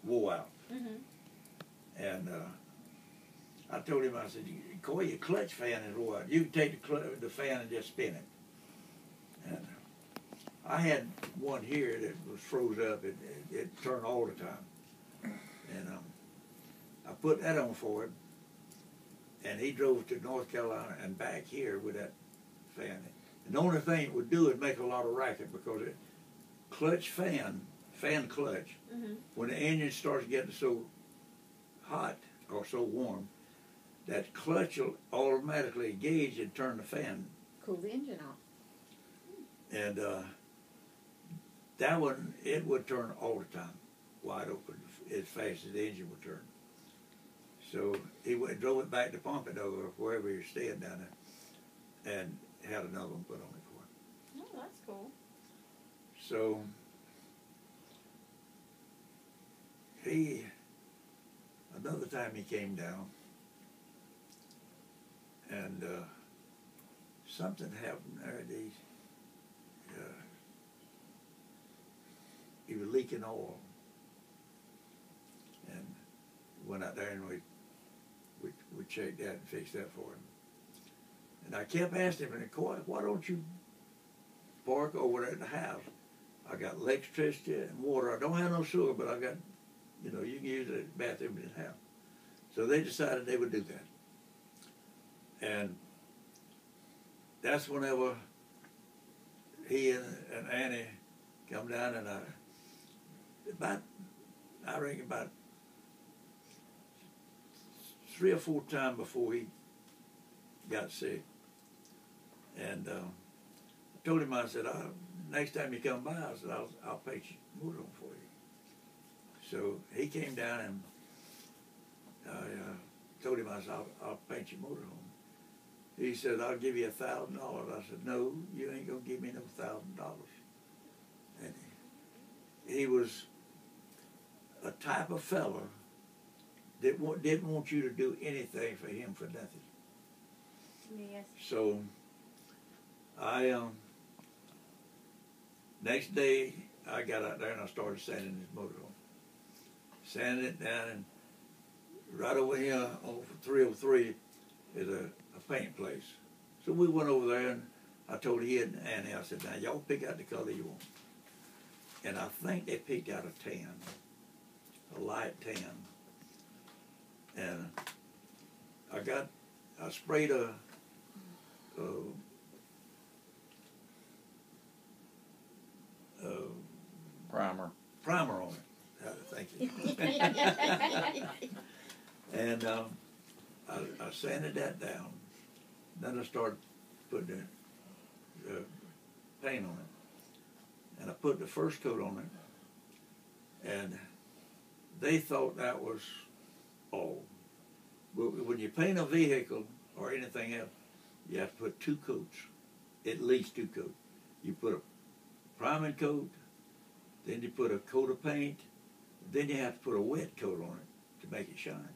wore out. Mm-hmm. And I told him, I said, Coy, your clutch fan is wore out. You can take the fan and just spin it. And I had one here that was froze up. It turned all the time. And I put that on for him. And he drove to North Carolina and back here with that fan. And the only thing it would do is make a lot of racket because it clutch fan clutch, Mm-hmm. when the engine starts getting so hot or so warm, that clutch will automatically engage and turn the fan. Cool the engine off. And that one, it would turn all the time, wide open, as fast as the engine would turn. So he drove it back to Pompano or wherever he was staying down there, and had another one put on it for him. Oh, that's cool. So another time he came down, and something happened there. He was leaking oil, and went out there and we checked that and fixed that for him. And I kept asking him, why don't you park over there at the house? I got electricity and water. I don't have no sewer, but I got, you can use the bathroom in the house. So they decided they would do that. And that's whenever he and Annie come down, and I reckon about 3 or 4 times before he got sick. And I told him, I said, next time you come by, I said, I'll paint your motorhome for you. So he came down, and I told him, I said, I'll paint your motorhome. He said, I'll give you $1,000. I said, no, you ain't gonna give me no $1,000. And he was a type of fella that didn't want you to do anything for him for nothing. Yes. So next day I got out there and I started sanding his motorhome. Sanded it down, and right over here on 303 is a paint place. So we went over there, and I told he and Annie, I said, now y'all pick out the color you want. And I think they picked out a tan, a light tan. And I sprayed a primer on it. Thank you. And I sanded that down. Then I started putting the paint on it. And I put the first coat on it. And they thought that was all. But when you paint a vehicle or anything else, you have to put 2 coats, at least 2 coats. You put a priming coat, then you put a coat of paint, then you have to put a wet coat on it to make it shine.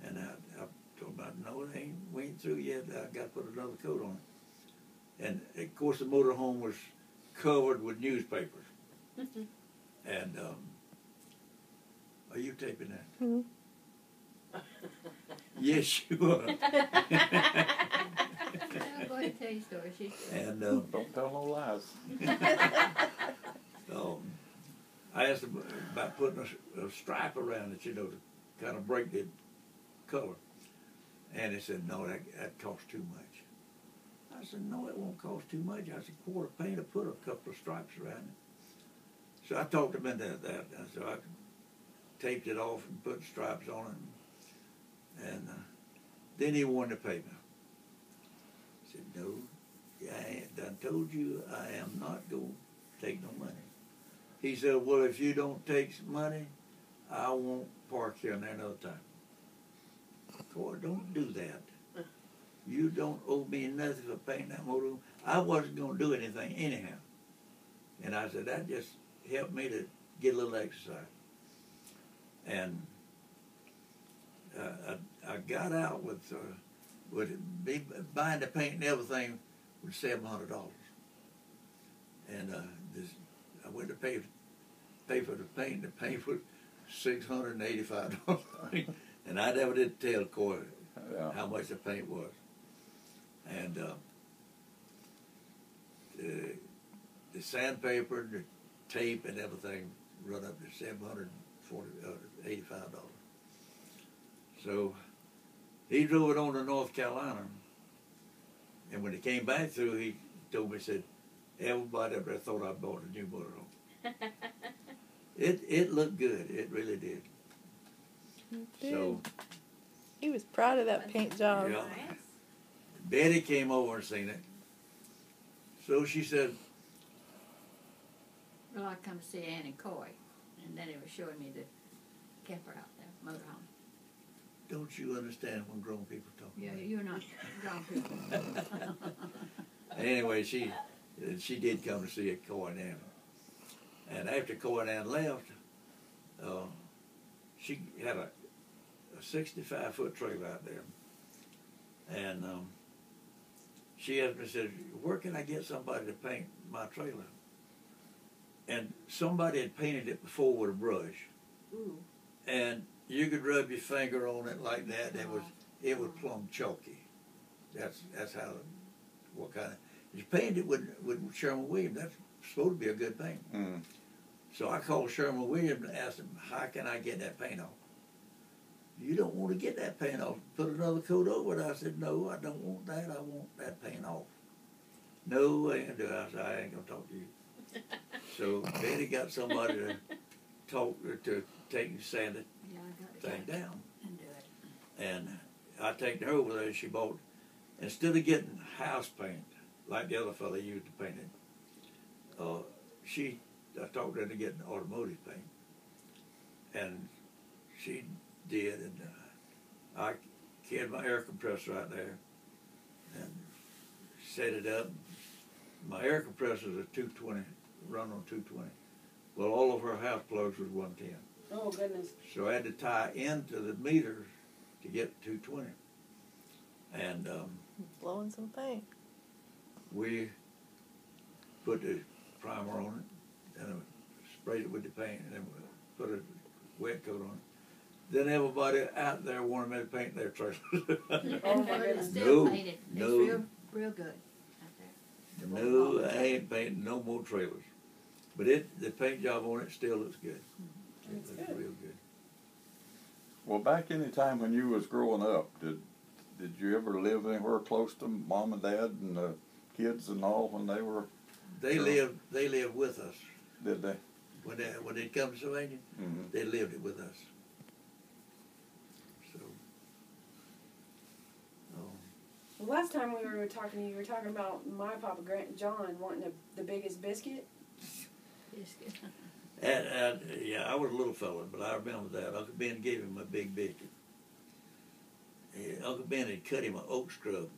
And I told them, no, we ain't through yet. I got to put another coat on it. And of course, the motorhome was covered with newspapers. And are you taping that? Mm-hmm. Yes, you are. I'll go ahead and tell you a story. And Don't tell no lies. I asked him about putting a stripe around it, to kind of break the color. And he said, no, that costs too much. I said, no, it won't cost too much. I said, quart of paint, I put a couple of stripes around it. So I talked him into that. And so I taped it off and put stripes on it. And then he wanted to pay me. I said, no, I done told you I am not going to take no money. He said, well, if you don't take money, I won't park here another time. Boy, don't do that. You don't owe me nothing for painting that motor. I wasn't going to do anything anyhow. And I said, that just helped me to get a little exercise. And I got out with buying the paint and everything was $700. And I went to pay for the paint. The paint was $685. And I never did tell Coy how much the paint was. And the sandpaper, the tape, and everything run up to $785. So he drove it on to North Carolina, and when he came back through, he told me, he said, everybody up there thought I bought a new motor home. It looked good. It really did. So he was proud of that paint job. Yeah. Betty came over and seen it. So she said, well, I come to see Annie Coy, and then he was showing me the camper out there, motorhome. don't you understand when grown people talk? Yeah, you're not grown people. Anyway, she did come to see it, Coy and Ann. And after Coy and Ann left, she had a 65-foot trailer out there. And she asked me, said, where can I get somebody to paint my trailer? And somebody had painted it before with a brush. Ooh. And you could rub your finger on it like that. It was plumb chalky. That's how, what kind of, you painted it with Sherman Williams. That's supposed to be a good paint. Mm. So I called Sherman Williams and asked him, how can I get that paint off? You don't want to get that paint off. Put another coat over it. I said, no, I don't want that. I want that paint off. No, I ain't gonna do it. I said, I ain't gonna talk to you. So Betty got somebody to take and sand it thing down. And do it. And I taken her over there and she bought, instead of getting house paint, like the other fella used to paint it, I talked her into getting automotive paint. And she did, and I had my air compressor out there and set it up. My air compressor is a 220, run on 220. Well, all of her house plugs was 110. Oh, goodness. So I had to tie into the meters to get 220. And Blowing some paint. we put the primer on it, and sprayed it with the paint, and then we put a wet coat on it. Then everybody out there wanted me to paint their trailers. Oh, my goodness. Still No, painted. It's no. real good out there. No, I ain't painting no more trailers. But the paint job on it still looks good. It looks real good. Well, back in the time when you was growing up, did you ever live anywhere close to Mom and Dad and the kids and all when they were? They lived with us. Did they? When they come to Sylvania, Mm-hmm. they lived it with us. So, The last time we were talking to you, you were talking about my papa, John, wanting the biggest biscuit. Biscuit. yeah, I was a little fella, but I remember that. Uncle Ben gave him a big biscuit. Uncle Ben had cut him an oak scrub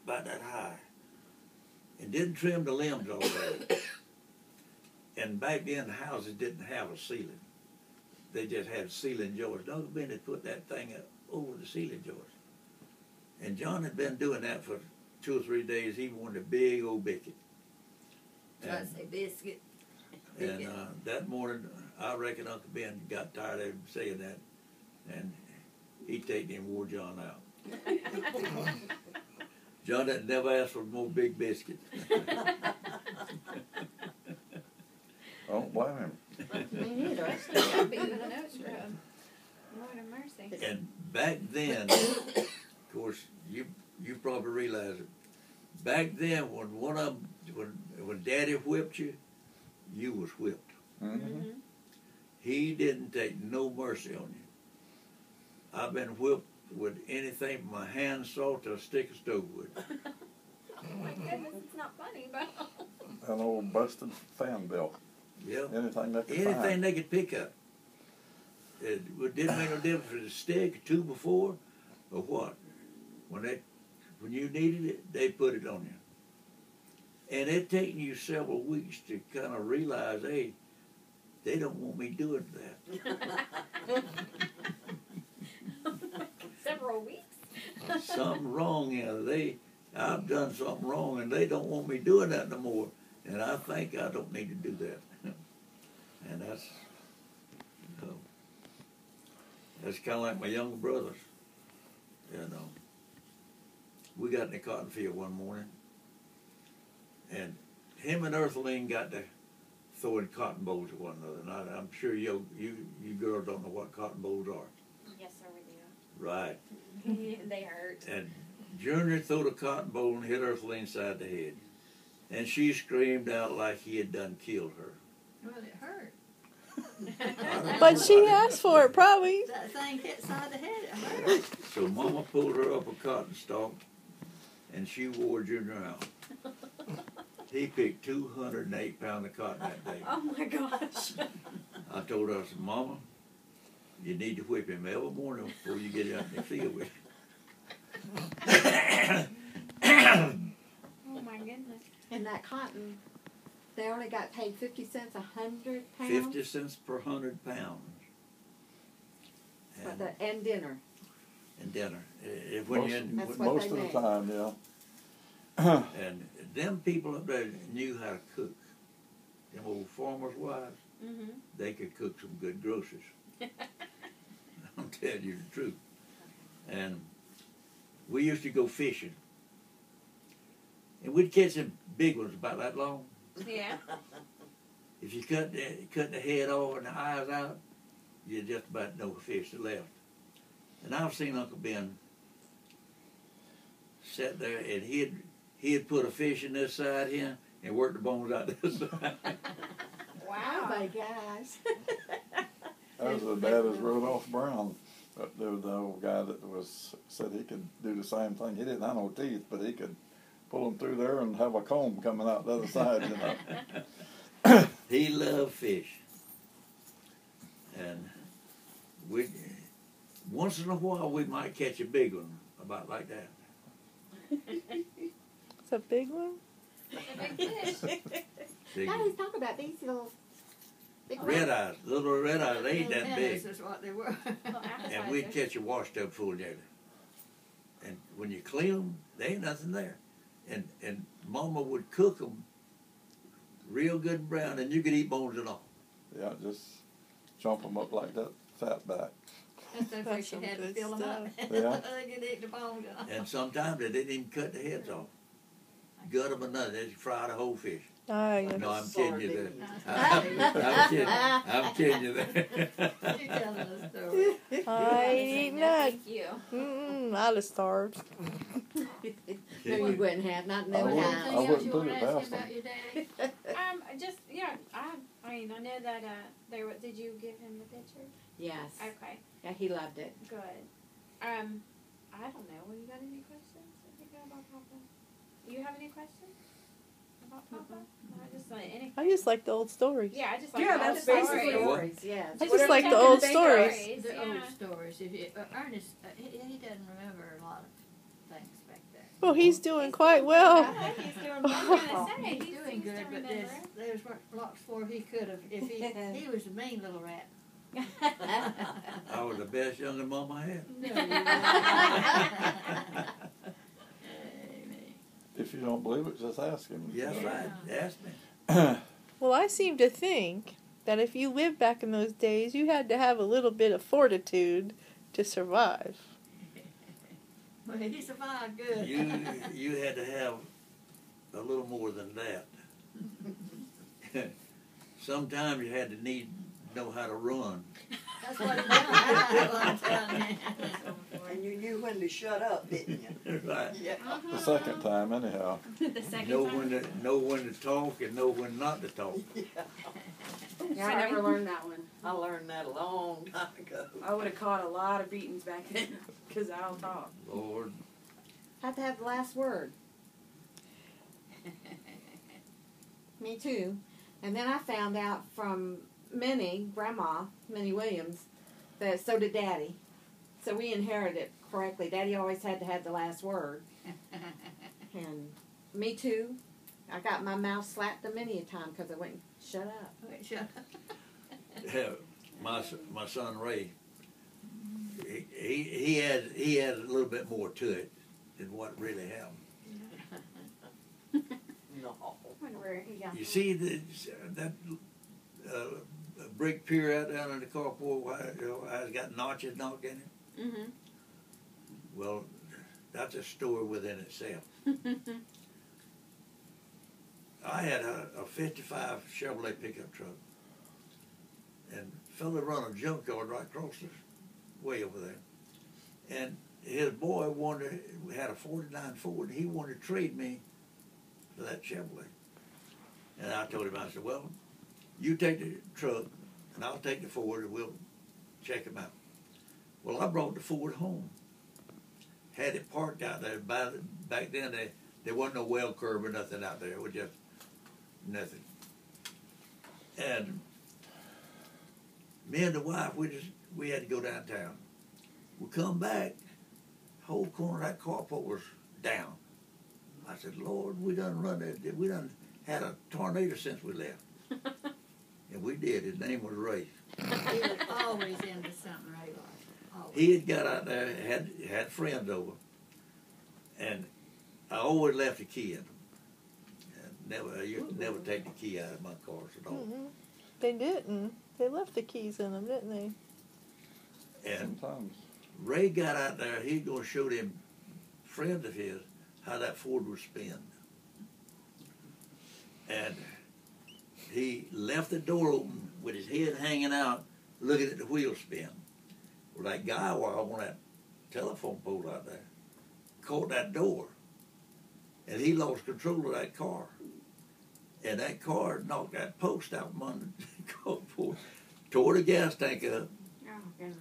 about that high and didn't trim the limbs off of it. And back then, the houses didn't have a ceiling. They just had ceiling joists. Uncle Ben had put that thing up over the ceiling joist. And John had been doing that for 2 or 3 days. He wanted a big old biscuit. So I say biscuit. And that morning, I reckon Uncle Ben got tired of him saying that, and he taken him and wore John out. John had never asked for more big biscuits. Don't blame him. Me neither. I still got big with an oat scrub. Lord have mercy. And back then, of course, you probably realize it. Back then, when Daddy whipped you, you was whipped. Mm-hmm. He didn't take no mercy on you. I've been whipped with anything from a hand saw to a stick of stove wood. Oh my goodness, it's not funny, but. An old busted fan belt. Yeah. Anything they could Anything find. they could pick up. It didn't make no difference if it was a stick, 2 before, or what. When you needed it, they put it on you. And it taken you several weeks to kind of realize, hey, they don't want me doing that. Several weeks. Something wrong here. I've done something wrong, and they don't want me doing that no more. And I think I don't need to do that. And that's. That's kind of like my younger brothers. You know, we got in the cotton field one morning, and him and Earthling got to throwing cotton bolls at one another. And I'm sure you girls don't know what cotton bolls are. Yes, sir, we do. Right. They hurt. And Junior threw the cotton bowl and hit Earthling side the head. And she screamed out like he had done killed her. Well, it hurt. But she asked for it, probably. That thing hit side of the head, it hurt. So Mama pulled her up a cotton stalk, and she wore Junior out. He picked 208 pounds of cotton that day. Oh my gosh. I told her, I said, Mama, you need to whip him every morning before you get out in the field with him. Oh my goodness. And that cotton, they only got paid 50 cents a 100 pounds. 50 cents per 100 pounds. And dinner. And dinner. When Most, you, That's what most they of the make. time, yeah. and them people up there knew how to cook. Them old farmers' wives, Mm-hmm. they could cook some good groceries. I'm telling you the truth. And we used to go fishing. And we'd catch them big ones about that long. Yeah. If you cut the head off and the eyes out, you just about no fish left. And I've seen Uncle Ben sit there and he'd put a fish in this side here and work the bones out this side. Oh Wow. my gosh. That was as bad as Rudolph Brown. There was the old guy that said he could do the same thing. He didn't have no teeth, but he could pull them through there and have a comb coming out the other side, you know. He loved fish. And once in a while we might catch a big one, about like that. It's a big one. Big Now one. he's talking about these little big Red eyes, little red eyes, they ain't that Minnows big. is what they were. And we'd catch a wash tub full of them. And when you clean them, there ain't nothing there. And Mama would cook them real good and brown, and you could eat bones and all. Yeah, just chomp them up like that, fat back. That's the That's fish you some had to good fill them up. Yeah. They could eat the bones off. And sometimes they didn't even cut the heads off. Gut them or nothing, they just fry the whole fish. Ah, yeah. No, I'm kidding you there. Sorry. I'm kidding you there. You're telling a story. I ain't eating that. Thank you. I'd have starved. No, you wouldn't have. Not no I wouldn't- time. I Anything else wouldn't you put want it to ask past about them. your daddy? Just yeah. I mean, I know that did you give him the picture? Yes. Okay. Yeah, he loved it. Good. I don't know. Well, you got any questions? About Papa? You have any questions about Papa? I just like any. I just like the old stories. Yeah, I just like Yeah, all that's the basically stories. what? Stories, yeah. I just Whatever like the you old can think stories. of. The Yeah. old stories. If you, Ernest, he doesn't remember a lot of things back there. Well, he's doing quite well. I think he's doing. I was gonna say He's he doing seems good, to but remember. there's lots more he could have. If he was a mean little rat. I was the best youngest mom I had. No, you weren't. If you don't believe it, just ask him. Yes, right. Ask me. Well, I seem to think that if you lived back in those days, you had to have a little bit of fortitude to survive. Well, he survived good. You had to have a little more than that. Sometimes you had to know how to run. That's what he done. I'm telling you. And you knew when to shut up, didn't you? Right. Yeah. The second time, anyhow. The second Know time. know when to talk and know when not to talk. Yeah, I never learned that one. I learned that a long time ago. I would have caught a lot of beatings back then because I don't talk. Lord, Have to have the last word. Me too. And then I found out from Grandma Minnie Williams, that so did Daddy. So we inherited it correctly. Daddy always had to have the last word. And me too. I got my mouth slapped a many a time because I wouldn't shut up. Wait, shut up. my son Ray, he has a little bit more to it than what really happened. No. When we're young. You see that brick pier out down in the carport, side's got notches knocked in it. Mm-hmm. Well, that's a story within itself. I had a 55 Chevrolet pickup truck, and a fella run a junkyard right across the way over there. And his boy had a 49 Ford, and he wanted to trade me for that Chevrolet. And I told him, I said, well, you take the truck, and I'll take the Ford, and we'll check him out. Well, I brought the Ford home. Had it parked out there. Back then, there wasn't no well curb or nothing out there. It was just nothing. And me and the wife, we had to go downtown. We come back, whole corner of that carport was down. I said, Lord, we done had a tornado since we left. And we did. His name was Ray. He was always into something, Ray was. Always. He had got out there, had friends over, and I always left the key in them. And I used to never take the key out of my cars at all. Mm-hmm. They didn't. They left the keys in them, didn't they? And Sometimes. Ray got out there, he was going to show them friends of his how that Ford would spin. And he left the door open with his head hanging out, looking at the wheel spin. Well, that guy on that telephone pole out there caught that door, and he lost control of that car. And that car knocked that post out from under the carport, tore the gas tank up. Oh, goodness.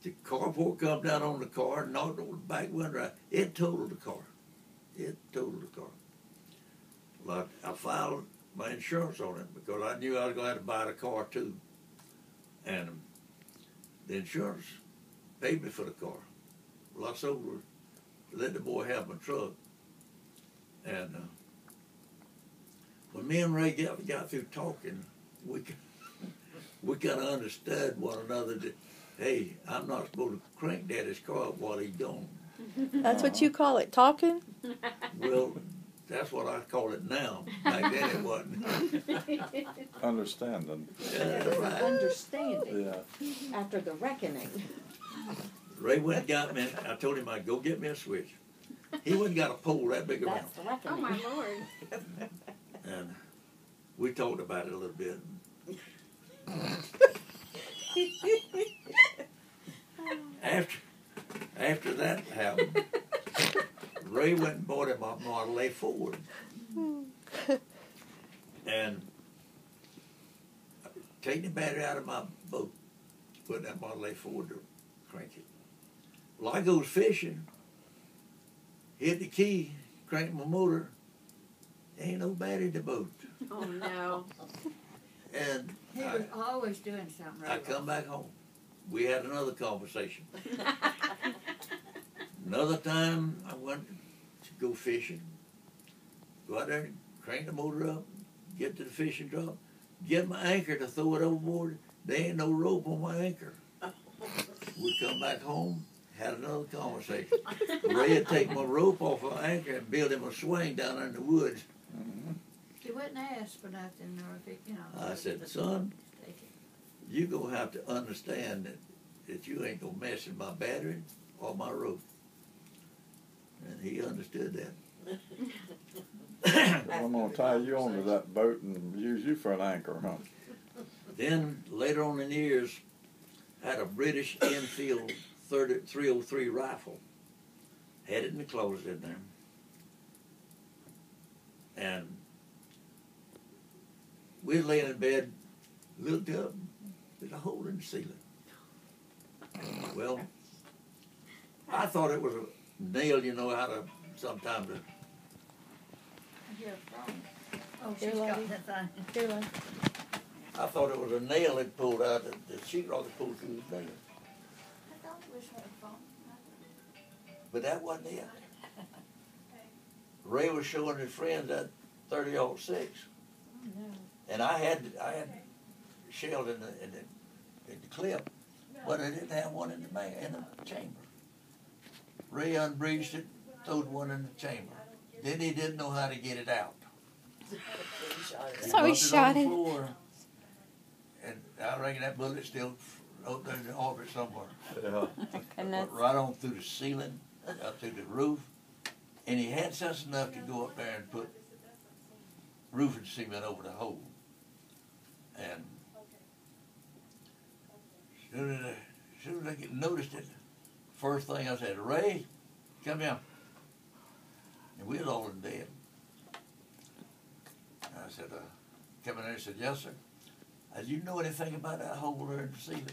The carport come down on the car, knocked over the back window out. It totaled the car. It totaled the car. Well, I filed my insurance on it because I knew I was going to have to buy the car too. And the insurance paid me for the car. Well, I sold her, let the boy have my truck. And when me and Ray got through talking, we kind of understood one another that, hey, I'm not supposed to crank Daddy's car up while he's gone. That's what you call it, talking? Well, that's what I call it now. Back then it wasn't. Understanding. Yeah, right. Understanding Yeah. after the reckoning. Ray went and got me, I told him I'd go get me a switch. He went and got a pole that big around. That's the Oh, reckoning. my Lord. And we talked about it a little bit. After that happened, Ray went and bought him a Model A Ford. And taking the battery out of my boat, put that Model A Ford to crank it. Well, I goes fishing, hit the key, crank my motor, ain't no battery in the boat. Oh, no. And He was always doing something, Ray I was. come back home. We had another conversation. Another time I went to go fishing. Go out there and crank the motor up, get to the fishing drop, get my anchor to throw it overboard. There ain't no rope on my anchor. We come back home, had another conversation. Ray had taken my rope off my anchor and built him a swing down there in the woods. She wouldn't ask for nothing, or if it, you know. I said, son, Take it. you're going to have to understand that you ain't going to mess with my battery or my rope. And he understood that. I'm going to tie you onto that boat and use you for an anchor, huh? Then, later on in the years, I had a British Enfield 303 rifle. Had it in the closet in there. And we was laying in bed, looked up, there's a hole in the ceiling. Well, I thought it was a nail, you know, how to sometimes. I hear a phone. Oh, Here, she's got Lottie. the thing. Here, Lon. I thought it was a nail it pulled out, the sheetrock had pulled through the nail. I thought it was her phone. But that wasn't it. Ray was showing his friends that 30-06. Oh, no. And I had shelled in the clip, but I didn't have one in the chamber. Ray unbreeched it, throwed one in the chamber. Then he didn't know how to get it out. So he bumped shot on it. the floor, and I reckon that bullet still out there in the orbit somewhere. Yeah. Goodness. Went right on through the ceiling, up through the roof, and he had sense enough to go up there and put roofing cement over the hole. And as soon as I noticed it, first thing I said, Ray, come here. And we was all in dead. And I said, come in there. He said, yes, sir. I said, you know anything about that hole there in the ceiling?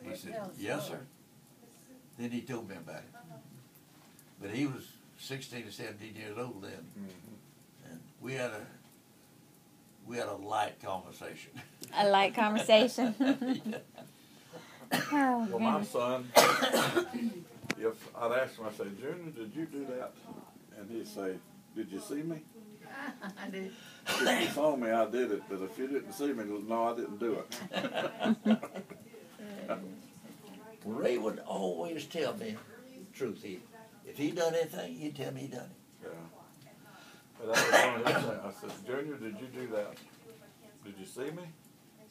He said, yes, sir. Then he told me about it. But he was 16 or 17 years old then. Mm-hmm. And we had a light conversation. A light conversation. Oh, Well, my goodness. son, if I'd ask him, I'd say, Junior, did you do that? And he'd say, did you see me? I did. If you saw me, I did it. But if you didn't see me, no, I didn't do it. Ray would always tell me the truth. If he done anything, he'd tell me he done it. Yeah. But that was one of his things. I said, Junior, did you do that? Did you see me? I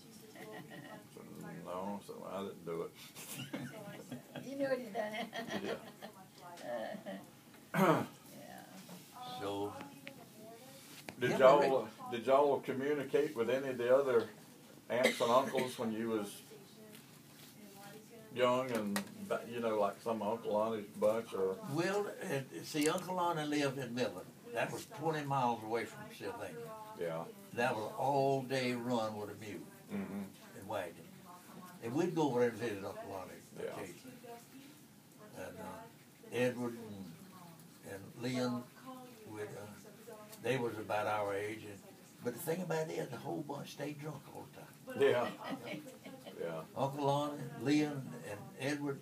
said, no, so I didn't do it. You knew he done it. Yeah. So Did Yeah, y'all communicate with any of the other aunts and uncles when you was young and like some Uncle Lonnie's bunch or? Well, see, Uncle Lonnie lived in Midland. That was 20 miles away from Sylvania. Yeah. That was an all-day run with a mule Mm-hmm. and wagon. And we'd go over there and visit Uncle Lonnie Yeah. occasionally. And Edward and Leon, they was about our age. But the thing about it is, the whole bunch stayed drunk all the time. Yeah. Yeah. Uncle Lonnie, Leon, and Edward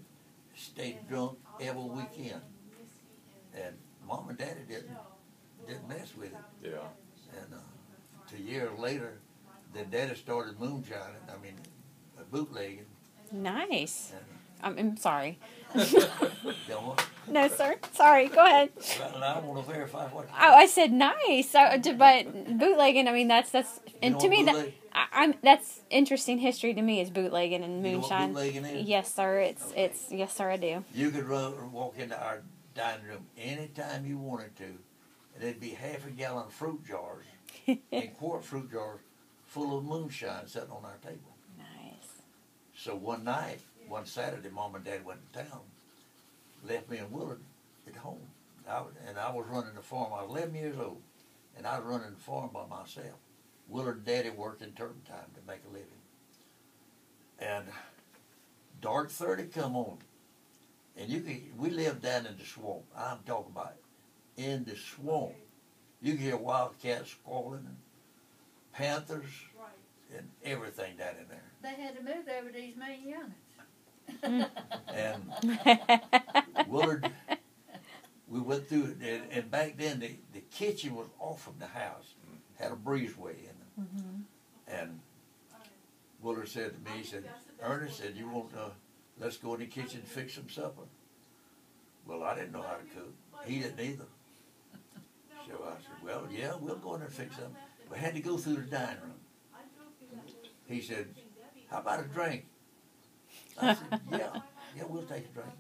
stayed drunk every weekend. And Mom and Daddy didn't mess with it. Yeah. And 2 years later, then Daddy started moonshining, bootlegging. Nice. And, I'm sorry. don't, No, sir. Sorry. Go ahead. well, I want to verify what. Oh, I said nice. But bootlegging. That's and know to what me that bootleg- I'm that's interesting history to me is bootlegging and You know what moonshine. bootlegging is? Yes, sir. Okay. It's yes, sir. I do. You could walk into our dining room anytime you wanted to, and there'd be half a gallon fruit jars and quart fruit jars full of moonshine sitting on our table. Nice. So one Saturday, Mom and Dad went to town, left me and Willard at home. I was running the farm. I was 11 years old, and I was running the farm by myself. Willard and Daddy worked in turpentine to make a living. And dark 30 come on, and we lived down in the swamp. I'm talking about in the swamp. You can hear wildcats squalling and panthers and everything down in there. They had to move there with these main youngins. And Willard, we went through it, and back then the kitchen was off from the house, had a breezeway in it. Mm-hmm. And Willard said to me, he said, Ernest said, you want let's go in the kitchen and fix some supper? Well, I didn't know how to cook. He didn't either. So I said, well, yeah, we'll go in there and fix something. We had to go through the dining room. He said, how about a drink? I said, yeah, we'll take a drink.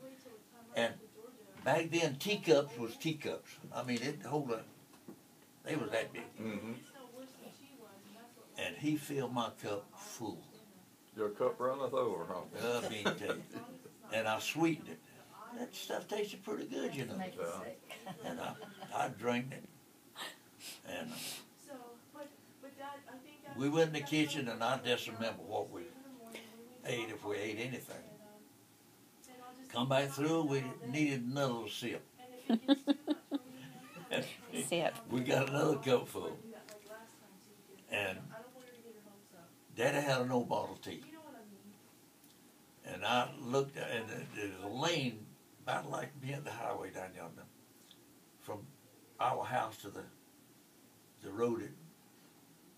And back then, teacups was teacups. They was that big. Mm-hmm. And he filled my cup full. Your cup runneth over, huh? I mean, tell you. And I sweetened it. That stuff tasted pretty good, you know. Make Yeah. it sick. And I drank it. And we went in the kitchen, and I just remember what we ate, if we ate anything. Come back through, we needed another sip. Sip. We got another cup full. And Daddy had an old bottle of tea. And I looked, and there's a lane about like behind the highway down yonder, from our house to the road. It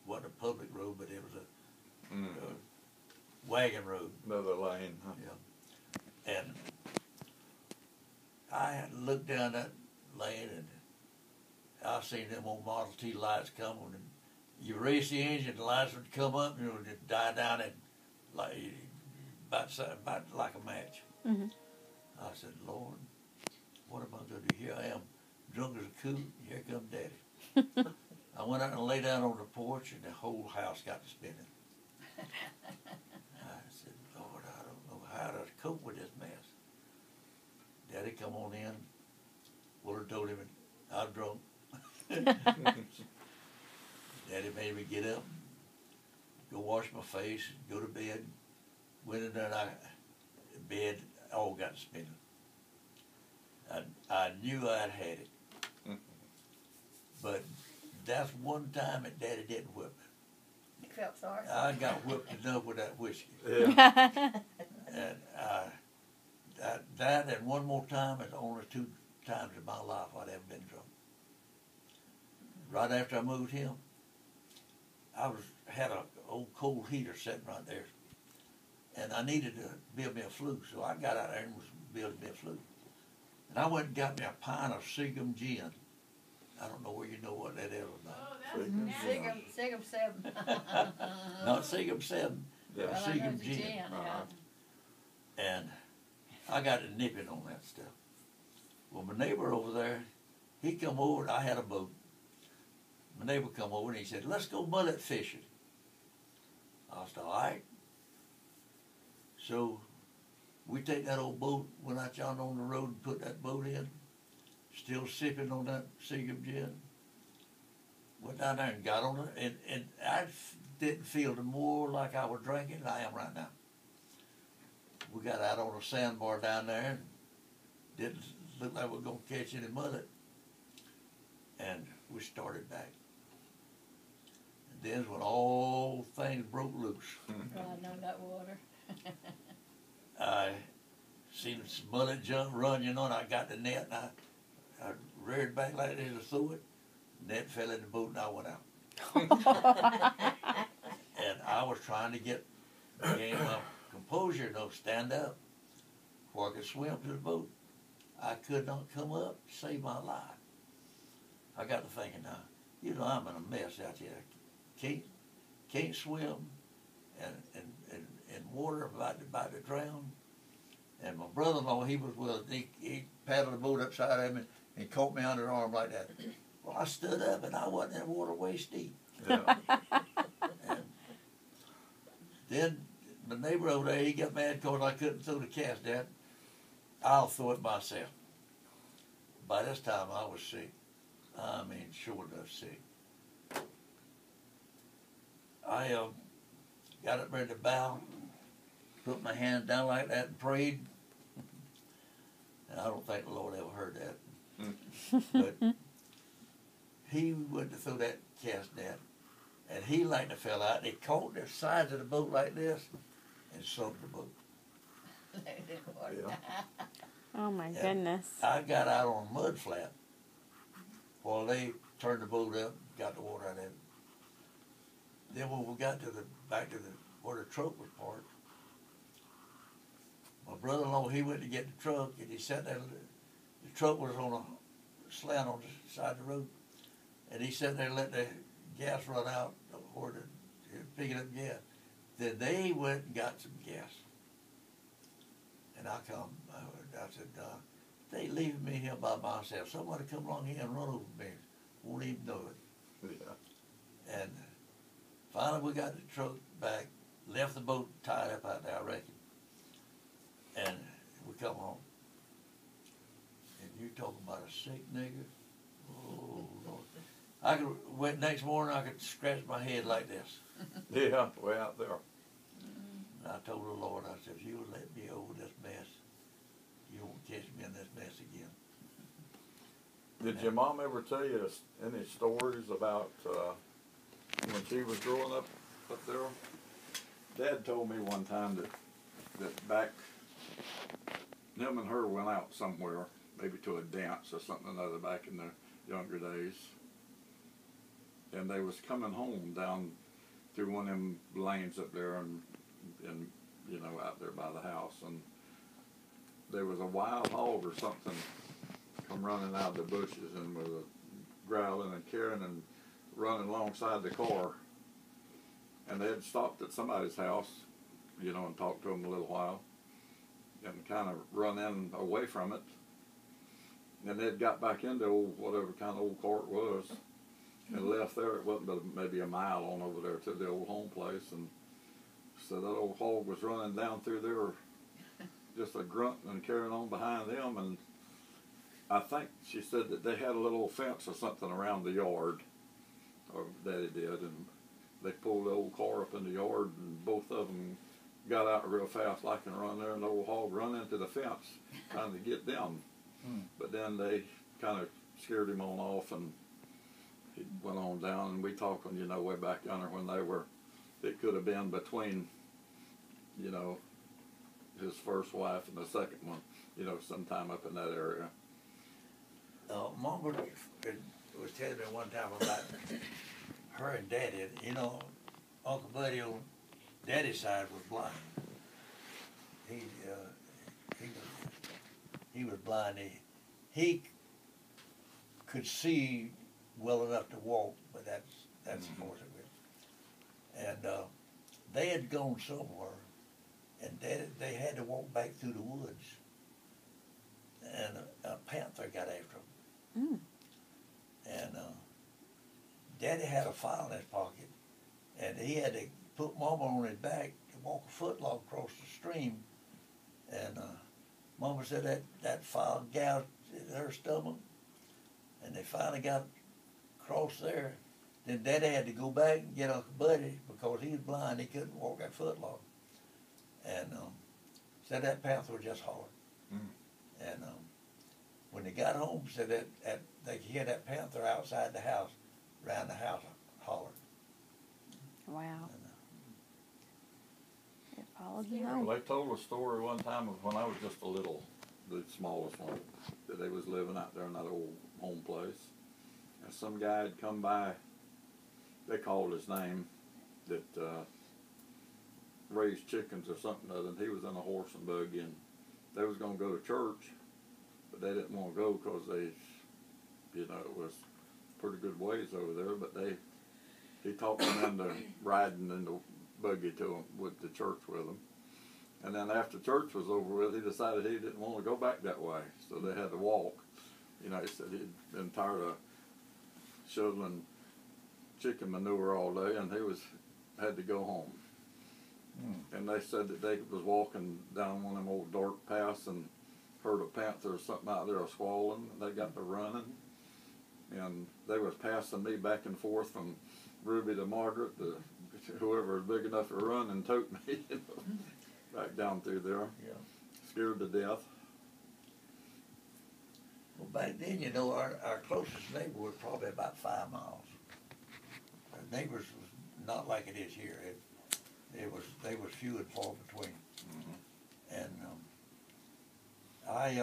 wasn't a public road, but it was a wagon road. Another lane, huh? Yeah. And I had to look down that lane, and I seen them old Model T lights coming, and you race the engine, the lights would come up, and it would die down, and like about like a match. Mhm. I said, Lord, what am I going to do? Here I am, drunk as a coot, and here comes Daddy. I went out and lay down on the porch, and the whole house got to spinning. I said, Lord, I don't know how to cope with this mess. Daddy come on in. Willard told him I was drunk. Daddy made me get up, go wash my face, go to bed. Went in there and bed all got to spinning. I knew I'd had it. But that's one time that Daddy didn't whip me. You felt sorry. I got whipped enough with that whiskey. Yeah. And that and one more time is only 2 times in my life I'd ever been drunk. Right after I moved him, I had an old coal heater sitting right there. And I needed to build me a flue, so I got out there and was building me a flue. And I went and got me a pint of Seagram gin. I don't know where you know what that is or not. Seagram 7. Not Seagram 7, Yeah. Well, I know Seagram it's a gin. gin, yeah. And I got to nipping on that stuff. Well, my neighbor over there, he come over and I had a boat. My neighbor come over and he said, let's go mullet fishing. I said, all right. So we take that old boat, went out yonder on the road and put that boat in, still sipping on that Seagram gin. Went down there and got on it, and I didn't feel no more like I was drinking than I am right now. We got out on a sandbar down there and didn't look like we were going to catch any mullet. And we started back. And then when all things broke loose, Well, I know that water. I seen some mullet junk run, and I got the net, and I reared back like this to throw it. Net fell in the boat, and I went out. And I was trying to gain my composure, stand up before I could swim to the boat. I could not come up to save my life. I got to thinking now, I'm in a mess out here. Can't swim, and water about to drown. And my brother-in-law, he was with us. He paddled the boat upside of me and caught me under the arm like that. Well, I stood up and I wasn't in the water waist deep. Yeah. And then the neighbor over there, he got mad because I couldn't throw the cast down. I'll throw it myself. By this time, I was sick. I mean, sure enough sick. I got up ready to bow, put my hand down like that and prayed. And I don't think the Lord ever heard that. But he went to throw that cast net, and he like to fell out. And he caught the sides of the boat like this and sunk the boat. Yeah. Oh my And goodness. I got out on a mud flat while they turned the boat up, got the water out of it. Then when we got back to where the truck was parked, my brother-in-law, he went to get the truck, and he sat there. The truck was on a slant on the side of the road, and he sat there and let the gas run out or picking up gas. Then they went and got some gas. And I said, they leaving me here by myself. Somebody come along here and run over me. Won't even know it. Yeah. And finally we got the truck back, left the boat tied up out there, I reckon. And we come home. And you talking about a sick nigger? Oh, Lord. Went next morning, I could scratch my head like this. Yeah, way out there. And I told the Lord, I said, if you would let me over this mess, you won't catch me in this mess again. Did your mom ever tell you any stories about when she was growing up there? Dad told me one time that back, him and her went out somewhere, maybe to a dance or something or other back in their younger days. And they was coming home down through one of them lanes up there and out there by the house. And there was a wild hog or something come running out of the bushes and was growling and carrying and running alongside the car. And they had stopped at somebody's house, you know, and talk to them a little while, and kind of run in away from it. And they'd got back into old, whatever kind of old car it was, and left there. It wasn't but maybe a mile on over there to the old home place, and so that old hog was running down through there, just a grunting and carrying on behind them. And I think she said that they had a little fence or something around the yard, or Daddy did, and they pulled the old car up in the yard, and both of them got out real fast, like and run there, and the old hog run into the fence, trying to get them. But then they kind of scared him on off, and he went on down. And we talking, you know, way back yonder when they were, it could have been between, you know, his first wife and the second one, you know, sometime up in that area. Mom was telling me one time about her and Daddy. You know, Uncle Buddy on Daddy's side was blind. He was blind. He could see well enough to walk, but that's of course it. And they had gone somewhere, and they had to walk back through the woods, and a panther got after them. And Daddy had a file in his pocket, and he had to put Mama on his back to walk a foot log across the stream. And Mama said that file gouged her stomach, and they finally got across there. Then Daddy had to go back and get Uncle Buddy because he was blind. He couldn't walk that foot log. And said that panther was just hollering. And when they got home, said that they could hear that panther outside the house, around the house, hollering. Wow. And, It followed you home. Well, they told a story one time of when I was just a little, the smallest one, that they was living out there in that old home place. And some guy had come by, they called his name, that raised chickens or something other, and he was in a horse and buggy, and they was going to go to church, but they didn't want to go because they, you know, it was pretty good ways over there, but he talked them into riding in the buggy to him, with the church with him. And then after church was over with, he decided he didn't want to go back that way, so they had to walk. You know, he said he'd been tired of shoveling chicken manure all day, and he had to go home. And they said that they was walking down one of them old dark paths and heard a panther or something out there squalling. They got to running, and they was passing me back and forth from Ruby to Margaret to whoever was big enough to run and tote me, you know, back down through there. yeah. Scared to death. Well, back then, you know, our closest neighbor was probably about 5 miles. Our neighbors was not like it is here. They was few and far between. And I